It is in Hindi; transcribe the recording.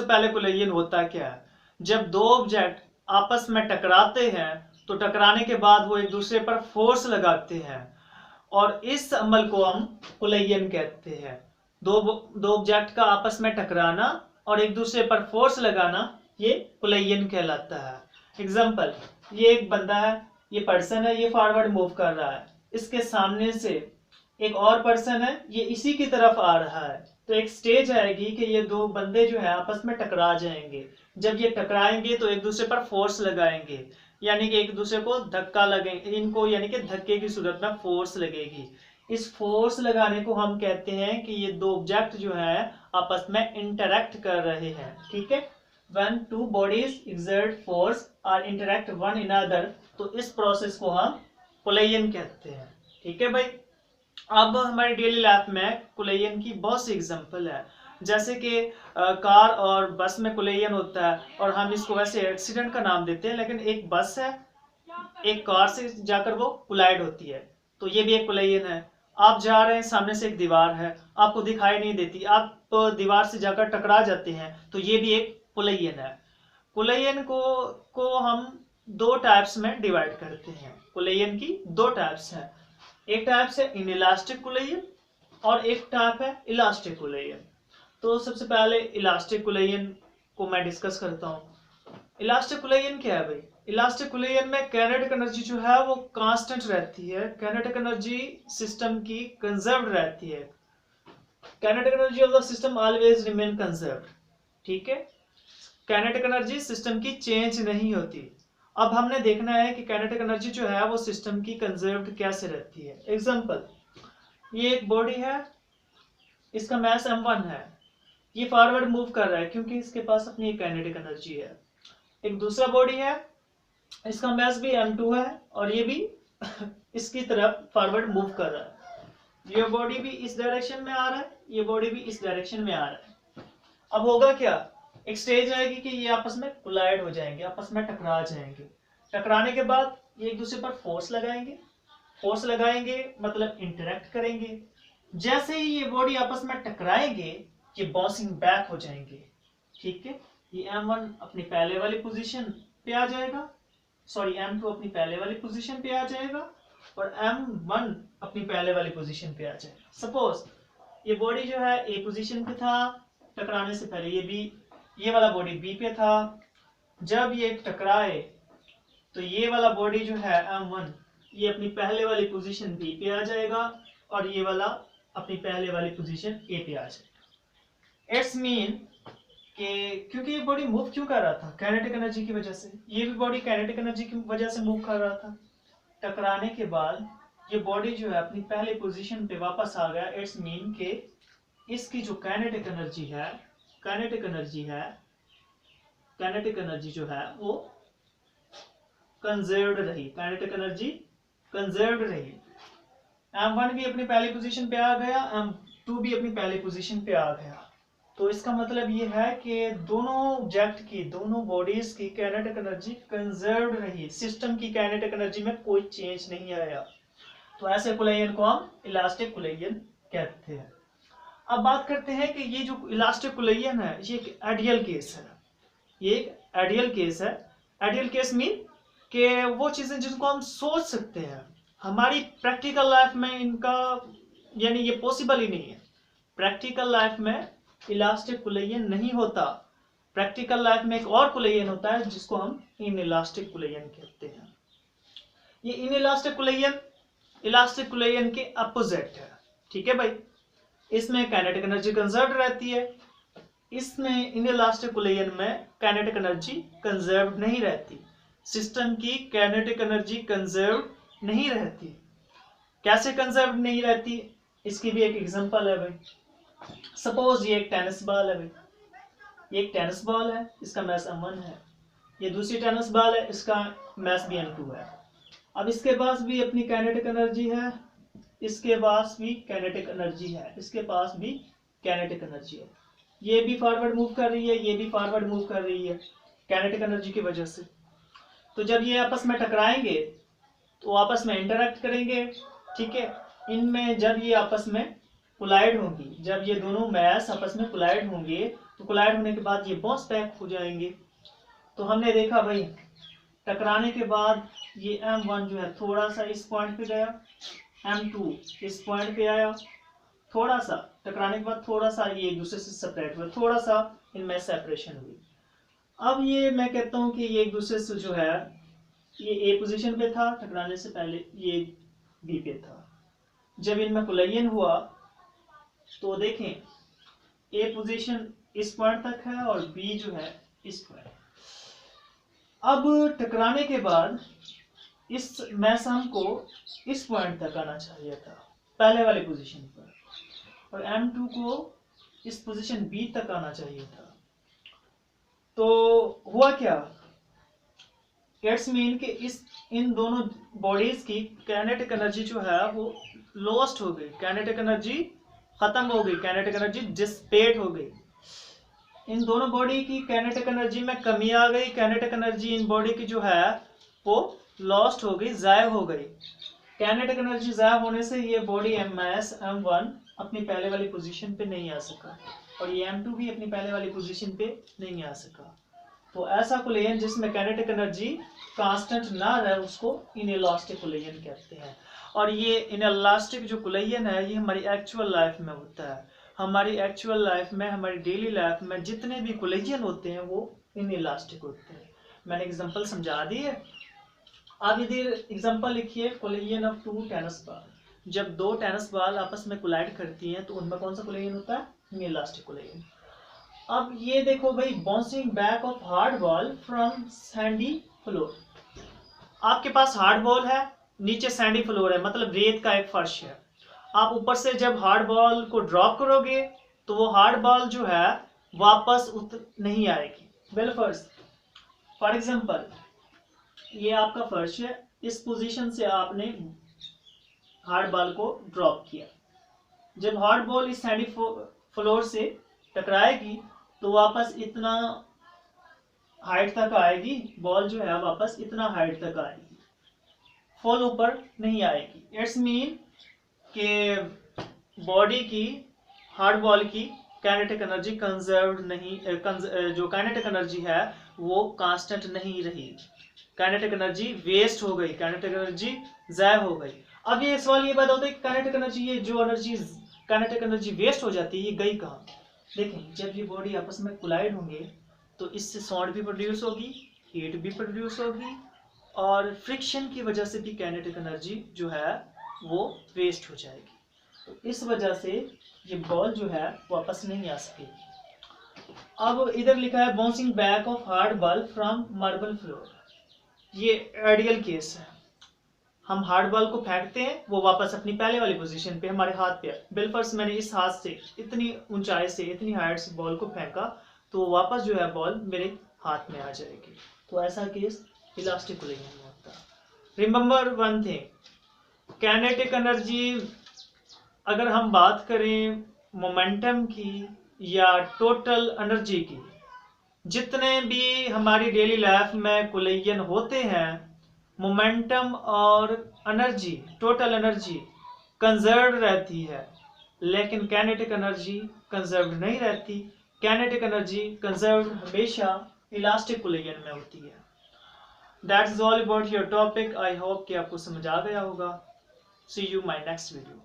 पहले कोलिजन होता क्या है? जब दो ऑब्जेक्ट आपस में टकराते हैं तो टकराने के बाद वो एक दूसरे पर फोर्स लगाते हैं और इस अमल को हम कोलिजन कहते हैं। दो दो ऑब्जेक्ट का आपस में टकराना और एक दूसरे पर फोर्स लगाना, ये कोलिजन कहलाता है। एग्जाम्पल, ये एक बंदा है, ये पर्सन है, ये फॉरवर्ड मूव कर रहा है, इसके सामने से एक और पर्सन है, ये इसी की तरफ आ रहा है। तो एक स्टेज आएगी कि ये दो बंदे जो है आपस में टकरा जाएंगे। जब ये टकराएंगे तो एक दूसरे पर फोर्स लगाएंगे, यानी कि एक दूसरे को धक्का लगेंगे, इनको यानी कि धक्के की सूरत में फोर्स लगेगी। इस फोर्स लगाने को हम कहते हैं कि ये दो ऑब्जेक्ट जो है आपस में इंटरैक्ट कर रहे हैं। ठीक है, when two bodies exert force or interact one another, तो इस प्रोसेस को हम कोलिजन कहते हैं। ठीक है भाई, अब हमारी डेली लाइफ में कोलिजन की बहुत सी एग्जांपल है, जैसे कि कार और बस में कोलिजन होता है, और हम इसको वैसे एक्सीडेंट का नाम देते हैं, लेकिन एक बस है, एक कार से जाकर वो कोलाइड होती है, तो ये भी एक कोलिजन है। आप जा रहे हैं, सामने से एक दीवार है, आपको दिखाई नहीं देती, आप दीवार से जाकर टकरा जाते हैं, तो ये भी एक कोलिजन है। कोलिजन को हम दो टाइप्स में डिवाइड करते हैं। कोलिजन की दो टाइप्स हैं, एक टाइप है इनइलास्टिक कोलिजन और एक टाइप है इलास्टिक कोलिजन। तो सबसे पहले इलास्टिक कोलिजन को मैं डिस्कस करता हूँ। इलास्टिक कोलिजन क्या है भाई? इलास्टिक कोलिजन में काइनेटिक एनर्जी जो है वो कांस्टेंट रहती है, काइनेटिक एनर्जी सिस्टम की कंजर्व्ड रहती है। Kinetic energy of the system always remain conserved. ठीक है, काइनेटिक एनर्जी सिस्टम की चेंज नहीं होती। अब हमने देखना है कि काइनेटिक एनर्जी जो है वो सिस्टम की कंजर्व्ड कैसे रहती है। एग्जांपल, ये एक बॉडी है, इसका मास m1 है, ये फॉरवर्ड मूव कर रहा है क्योंकि इसके पास अपनी काइनेटिक एनर्जी है। एक दूसरा बॉडी है, इसका मास भी m2 है और ये भी इसकी तरफ फॉरवर्ड मूव कर रहा है। ये बॉडी भी इस डायरेक्शन में आ रहा है, ये बॉडी भी इस डायरेक्शन में आ रहा है। अब होगा क्या, एक स्टेज आएगी कि ये आपस में कोलाइड हो जाएंगे, आपस में टकरा जाएंगे। टकराने के बाद ये एक दूसरे पर फोर्स लगाएंगे, फोर्स लगाएंगे मतलब इंटरेक्ट करेंगे। जैसे ही ये बॉडी आपस में टकराएंगे ये बाउंसिंग बैक हो जाएंगे। ठीक है, ये m1 अपनी पहले वाली पोजीशन पे आ जाएगा, सॉरी m2 अपनी पहले वाली पोजीशन पे आ जाएगा और m1 अपनी पहले वाली पोजीशन पे आ जाएगा। सपोज ये बॉडी जो है ए पोजीशन पे था टकराने से पहले, ये वाला बॉडी बी पे था। जब ये टकराए तो ये वाला बॉडी जो है m1 ये अपनी पहले वाली पोजीशन बी पे आ जाएगा और ये वाला अपनी पहले वाली पोजीशन ए पे आ जाएगा। इट्स मीन कि क्योंकि ये बॉडी मूव क्यों कर रहा था, काइनेटिक एनर्जी की वजह से। ये भी बॉडी काइनेटिक एनर्जी की वजह से मूव कर रहा था। टकराने के बाद ये बॉडी जो है अपनी पहले पोजीशन पे वापस आ गया। इट्स मीन के इसकी जो काइनेटिक एनर्जी है, काइनेटिक एनर्जी जो है वो कंजर्व्ड रही, काइनेटिक एनर्जी कंजर्व्ड रही। m1 भी अपनी पहली पोजीशन पे आ गया, m2 भी अपनी पहली पोजीशन पे आ गया। तो इसका मतलब ये है कि दोनों ऑब्जेक्ट की, दोनों बॉडीज की काइनेटिक एनर्जी कंजर्व्ड रही, सिस्टम की काइनेटिक एनर्जी में कोई चेंज नहीं आया। तो ऐसे कोलिजन को हम इलास्टिक कोलिजन कहते हैं। अब बात करते हैं कि ये जो इलास्टिक कोलिजन है ये एक आइडियल केस है। ये एक आइडियल केस है। आइडियल केस मीन कि वो चीजें जिनको हम सोच सकते हैं, हमारी प्रैक्टिकल लाइफ में इनका यानी ये पॉसिबल ही नहीं है। प्रैक्टिकल लाइफ में इलास्टिक कोलिजन नहीं होता। प्रैक्टिकल लाइफ में एक और कोलिजन होता है जिसको हम इनइलास्टिक कोलिजन कहते हैं। ये इनइलास्टिक कोलिजन इलास्टिक कोलिजन के अपोजिट है। ठीक है भाई, इसमें काइनेटिक एनर्जी कंजर्व्ड रहती है, इसमें इनइलास्टिक कोलिजन में काइनेटिक एनर्जी कंजर्व्ड नहीं रहती। सिस्टम की काइनेटिक एनर्जी कंजर्व्ड नहीं रहती। कैसे कंजर्व्ड नहीं रहती, इसकी भी एक एग्जांपल है भाई। सपोज ये एक टेनिस बॉल है भाई, ये एक टेनिस बॉल है, इसका मास m1 है। ये दूसरी टेनिस बॉल है, इसका मास भी m2 है। अब इसके पास भी अपनी काइनेटिक एनर्जी है, इसके पास भी काइनेटिक एनर्जी है, इसके पास भी काइनेटिक एनर्जी है। ये भी फॉरवर्ड मूव कर रही है, ये भी फॉरवर्ड मूव कर रही है काइनेटिक एनर्जी की वजह से। तो जब ये आपस में टकराएंगे तो आपस में इंटरैक्ट करेंगे। ठीक है, इनमें जब ये आपस में कोलाइड होंगी, जब ये दोनों मास आपस में कोलाइड होंगे तो कोलाइड होने के बाद ये बाउंस बैक हो जाएंगे। तो हमने देखा भाई टकराने के बाद ये M1 जो है थोड़ा सा इस पॉइंट पे गया, M2 इस पॉइंट पे आया, थोड़ा सा टकराने के बाद थोड़ा सा ये एक दूसरे से सेपरेट हुआ, थोड़ा सा इनमें सेपरेशन हुई। अब ये मैं कहता हूँ कि ये एक दूसरे से जो है ये ए पोजीशन पे था टकराने से पहले, ये बी पे था। जब इनमें कोलिजन हुआ तो देखें ए पोजीशन इस पॉइंट तक है और बी जो है इस पॉइंट। अब टकराने के बाद इस मैसम को इस पॉइंट तक आना चाहिए था पहले वाले पोजीशन पर, और M2 को इस पोजीशन बी तक आना चाहिए था। तो हुआ क्या, इट्स मीन कि इन दोनों बॉडीज की काइनेटिक एनर्जी जो है वो लॉस्ट हो गई, काइनेटिक एनर्जी खत्म हो गई, काइनेटिक एनर्जी डिसिपेट हो गई। इन दोनों बॉडी की काइनेटिक एनर्जी में कमी आ गई, काइनेटिक एनर्जी इन बॉडी की जो है वो लॉस्ट हो गई, ज़ायब हो गई। काइनेटिक एनर्जी ज़ायब होने से ये बॉडी M1 अपनी पहले वाली पोजीशन पे नहीं आ सका और ये M2 भी अपनी पहले वाली पोजीशन पे नहीं आ सका। तो ऐसा कोलिजन जिसमें काइनेटिक एनर्जी कांस्टेंट ना रहे उसको इनइलास्टिक कोलिजन कहते हैं। और ये इनइलास्टिक जो कोलिजन है ये हमारी एक्चुअल लाइफ में होता है। हमारी एक्चुअल लाइफ में, हमारी डेली लाइफ में जितने भी कोलिजन होते हैं वो इनइलास्टिक होते हैं। मैंने एग्जांपल समझा दी है। आप इधर एग्जांपल लिखिए, collision of two tennis ball. जब दो टेनिस बॉल आपस में कोलाइड करती हैं तो उनमें कौन सा कोलिजन होता है, इनइलास्टिक कोलिजन। अब ये देखो भाई, bouncing back of hard ball from Sandy floor. आपके पास हार्ड बॉल है, नीचे सैंडी फ्लोर है, मतलब रेत का एक फर्श है। आप ऊपर से जब हार्ड बॉल को ड्रॉप करोगे तो वो हार्ड बॉल जो है वापस नहीं आएगी। वेल फर्स्ट फॉर एग्जांपल ये आपका फर्श है, इस पोजीशन से आपने हार्ड बॉल को ड्रॉप किया। जब हार्ड बॉल इस सैंडी फ्लोर से टकराएगी तो वापस इतना हाइट तक आएगी, बॉल जो है वापस इतना हाइट तक आएगी, फॉल ऊपर नहीं आएगी। इट्स मीन के बॉडी की, हार्ड बॉल की काइनेटिक एनर्जी कंजर्व नहीं, जो काइनेटिक एनर्जी है वो कांस्टेंट नहीं रही, काइनेटिक एनर्जी वेस्ट हो गई, काइनेटिक एनर्जी ज़ायब हो गई। अब ये सवाल ये पैदा होता है कि काइनेटिक एनर्जी, ये जो एनर्जी काइनेटिक एनर्जी वेस्ट हो जाती है ये गई कहाँ। देखें जब ये बॉडी आपस में कोलाइड होंगे तो इससे साउंड भी प्रोड्यूस होगी, हीट भी प्रोड्यूस होगी और फ्रिक्शन की वजह से भी काइनेटिक एनर्जी जो है वो वेस्ट हो जाएगी। तो इस वजह से ये बॉल जो है वापस नहीं आ सकेगी। अब इधर लिखा है bouncing back of hard ball from marble floor. ये आइडियल केस है, हम हार्ड बॉल को फेंकते हैं वो वापस अपनी पहले वाली पोजीशन पे हमारे हाथ पे। बिलफर्स मैंने इस हाथ से इतनी ऊंचाई से, इतनी हाइट से बॉल को फेंका तो वापस जो है बॉल मेरे हाथ में आ जाएगी। तो ऐसा केस इलास्टिक कोलिजन में होता है। Remember one thing, kinetic energy अगर हम बात करें मोमेंटम की या टोटल एनर्जी की, जितने भी हमारी डेली लाइफ में कोलिजन होते हैं मोमेंटम और एनर्जी, टोटल एनर्जी कंजर्व रहती है, लेकिन काइनेटिक एनर्जी कंजर्व नहीं रहती। काइनेटिक एनर्जी कंजर्व हमेशा इलास्टिक कोलिजन में होती है। That's all about your topic. I hope कि आपको समझ आ गया होगा। सी यू माय नेक्स्ट वीडियो।